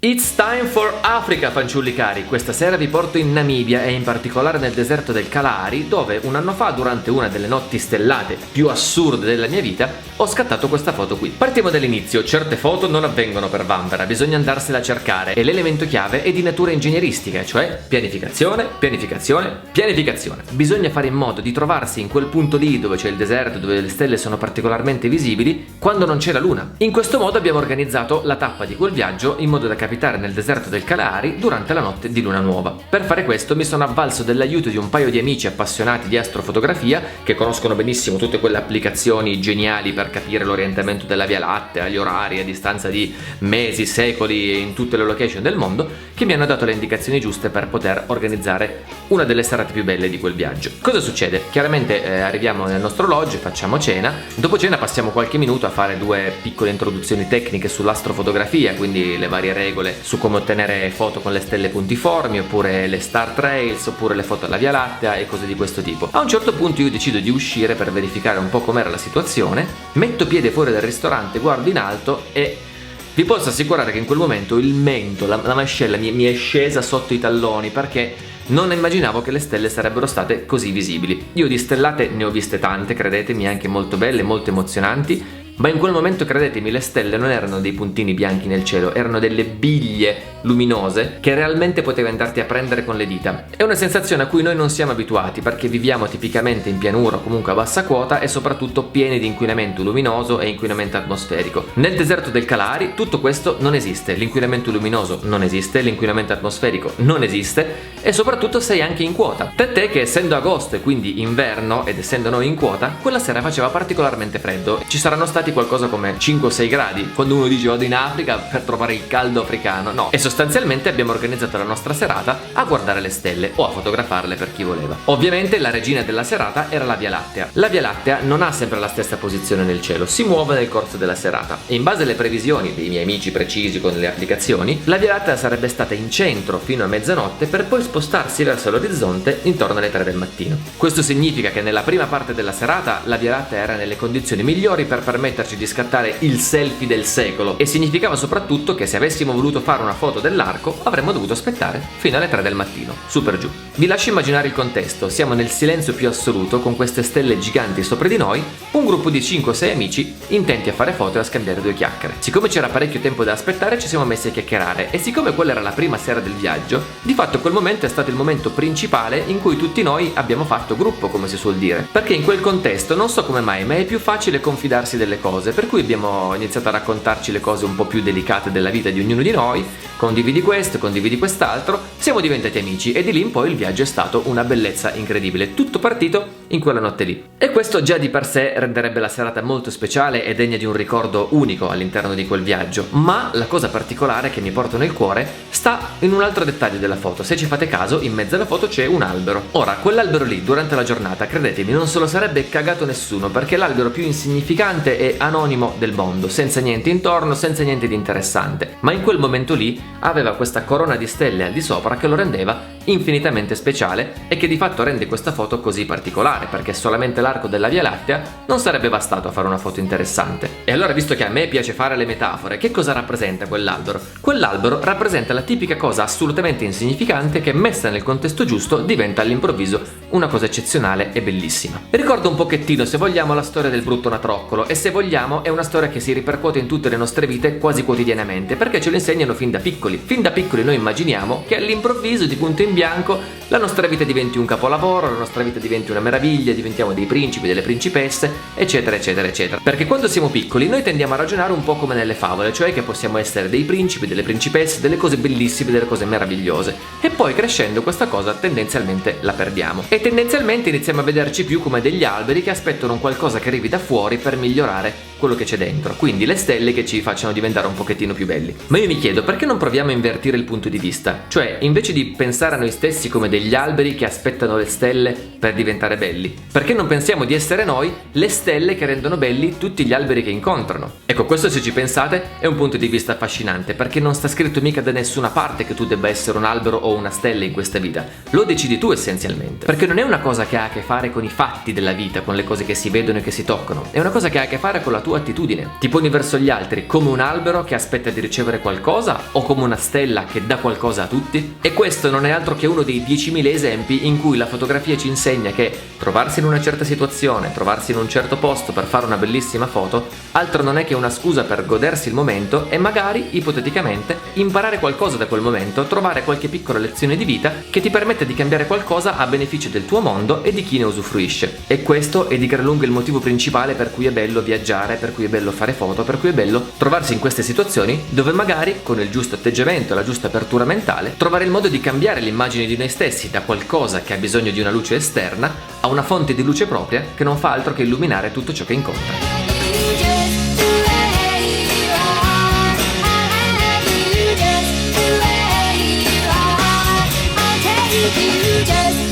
It's time for Africa, fanciulli cari. Questa sera vi porto in Namibia e in particolare nel deserto del Kalahari, dove un anno fa, durante una delle notti stellate più assurde della mia vita, ho scattato questa foto qui. Partiamo dall'inizio. Certe foto non avvengono per vanvera, bisogna andarsela a cercare e l'elemento chiave è di natura ingegneristica, cioè pianificazione, pianificazione, pianificazione. Bisogna fare in modo di trovarsi in quel punto lì dove c'è il deserto, dove le stelle sono particolarmente visibili, quando non c'è la luna. In questo modo abbiamo organizzato la tappa di quel viaggio in modo da capitare nel deserto del Kalahari durante la notte di luna nuova. Per fare questo mi sono avvalso dell'aiuto di un paio di amici appassionati di astrofotografia che conoscono benissimo tutte quelle applicazioni geniali per capire l'orientamento della Via Lattea, gli orari a distanza di mesi, secoli in tutte le location del mondo, che mi hanno dato le indicazioni giuste per poter organizzare una delle serate più belle di quel viaggio. Cosa succede? Chiaramente arriviamo nel nostro lodge, facciamo cena, dopo cena passiamo qualche minuto a fare due piccole introduzioni tecniche sull'astrofotografia, quindi le varie regole su come ottenere foto con le stelle puntiformi, oppure le star trails, oppure le foto alla Via Lattea e cose di questo tipo. A un certo punto io decido di uscire per verificare un po' com'era la situazione, metto piede fuori dal ristorante, guardo in alto e vi posso assicurare che in quel momento il mento, la mascella mi è scesa sotto i talloni, perché non immaginavo che le stelle sarebbero state così visibili. Io di stellate ne ho viste tante, credetemi, anche molto belle, molto emozionanti, ma in quel momento, credetemi, le stelle non erano dei puntini bianchi nel cielo, erano delle biglie luminose che realmente potevi andarti a prendere con le dita. È una sensazione a cui noi non siamo abituati, perché viviamo tipicamente in pianura o comunque a bassa quota e soprattutto pieni di inquinamento luminoso e inquinamento atmosferico. Nel deserto del Kalahari tutto questo non esiste, l'inquinamento luminoso non esiste, l'inquinamento atmosferico non esiste e soprattutto sei anche in quota. Tant'è che, essendo agosto e quindi inverno ed essendo noi in quota, quella sera faceva particolarmente freddo. Ci saranno stati qualcosa come 5 o 6 gradi. Quando uno dice vado in Africa per trovare il caldo africano, no. E sostanzialmente abbiamo organizzato la nostra serata a guardare le stelle o a fotografarle per chi voleva. Ovviamente la regina della serata era la Via Lattea. La Via Lattea non ha sempre la stessa posizione nel cielo, si muove nel corso della serata e in base alle previsioni dei miei amici precisi con le applicazioni, la Via Lattea sarebbe stata in centro fino a mezzanotte per poi spostarsi verso l'orizzonte intorno alle 3 del mattino. Questo significa che nella prima parte della serata la Via Lattea era nelle condizioni migliori per permetterci di scattare il selfie del secolo, e significava soprattutto che se avessimo voluto fare una foto dell'arco avremmo dovuto aspettare fino alle 3 del mattino, su per giù. Vi lascio immaginare il contesto: siamo nel silenzio più assoluto con queste stelle giganti sopra di noi, un gruppo di 5 o 6 amici intenti a fare foto e a scambiare due chiacchiere. Siccome c'era parecchio tempo da aspettare, ci siamo messi a chiacchierare, e siccome quella era la prima sera del viaggio, di fatto quel momento è stato il momento principale in cui tutti noi abbiamo fatto gruppo, come si suol dire, perché in quel contesto non so come mai, ma è più facile confidarsi delle cose, per cui abbiamo iniziato a raccontarci le cose un po' più delicate della vita di ognuno di noi, condividi questo, condividi quest'altro, siamo diventati amici e di lì in poi il viaggio è stato una bellezza incredibile, tutto partito in quella notte lì. E questo già di per sé renderebbe la serata molto speciale e degna di un ricordo unico all'interno di quel viaggio, ma la cosa particolare che mi porto nel cuore sta in un altro dettaglio della foto. Se ci fate caso, in mezzo alla foto c'è un albero. Ora, quell'albero lì durante la giornata, credetemi, non se lo sarebbe cagato nessuno, perché è l'albero più insignificante e anonimo del mondo, senza niente intorno, senza niente di interessante, ma in quel momento lì aveva questa corona di stelle al di sopra che lo rendeva infinitamente speciale e che di fatto rende questa foto così particolare, perché solamente l'arco della Via Lattea non sarebbe bastato a fare una foto interessante. E allora, visto che a me piace fare le metafore, che cosa rappresenta quell'albero? Quell'albero rappresenta la tipica cosa assolutamente insignificante che, messa nel contesto giusto, diventa all'improvviso una cosa eccezionale e bellissima. Ricorda un pochettino, se vogliamo, la storia del brutto natroccolo, e se vogliamo è una storia che si ripercuote in tutte le nostre vite quasi quotidianamente, perché ce lo insegnano fin da piccoli. Fin da piccoli noi immaginiamo che all'improvviso, di punto in bianco, la nostra vita diventi un capolavoro, la nostra vita diventi una meraviglia, diventiamo dei principi, delle principesse, eccetera eccetera eccetera. Perché quando siamo piccoli noi tendiamo a ragionare un po' come nelle favole, cioè che possiamo essere dei principi, delle principesse, delle cose bellissime, delle cose meravigliose, e poi crescendo questa cosa tendenzialmente la perdiamo e tendenzialmente iniziamo a vederci più come degli alberi che aspettano un qualcosa che arrivi da fuori per migliorare quello che c'è dentro, quindi le stelle che ci facciano diventare un pochettino più belli. Ma io mi chiedo, perché non proviamo a invertire il punto di vista? Cioè, invece di pensare a noi stessi come degli alberi che aspettano le stelle per diventare belli, perché non pensiamo di essere noi le stelle che rendono belli tutti gli alberi che incontrano? Ecco, questo, se ci pensate, è un punto di vista affascinante, perché non sta scritto mica da nessuna parte che tu debba essere un albero o una stella in questa vita. Lo decidi tu essenzialmente, perché non è una cosa che ha a che fare con i fatti della vita, con le cose che si vedono e che si toccano, è una cosa che ha a che fare con la tua tua attitudine. Ti poni verso gli altri come un albero che aspetta di ricevere qualcosa o come una stella che dà qualcosa a tutti? E questo non è altro che uno dei 10.000 esempi in cui la fotografia ci insegna che trovarsi in una certa situazione, trovarsi in un certo posto per fare una bellissima foto, altro non è che una scusa per godersi il momento e magari, ipoteticamente, imparare qualcosa da quel momento, trovare qualche piccola lezione di vita che ti permette di cambiare qualcosa a beneficio del tuo mondo e di chi ne usufruisce. E questo è di gran lunga il motivo principale per cui è bello viaggiare, per cui è bello fare foto, per cui è bello trovarsi in queste situazioni dove magari, con il giusto atteggiamento e la giusta apertura mentale, trovare il modo di cambiare l'immagine di noi stessi da qualcosa che ha bisogno di una luce esterna a una fonte di luce propria che non fa altro che illuminare tutto ciò che incontra. You just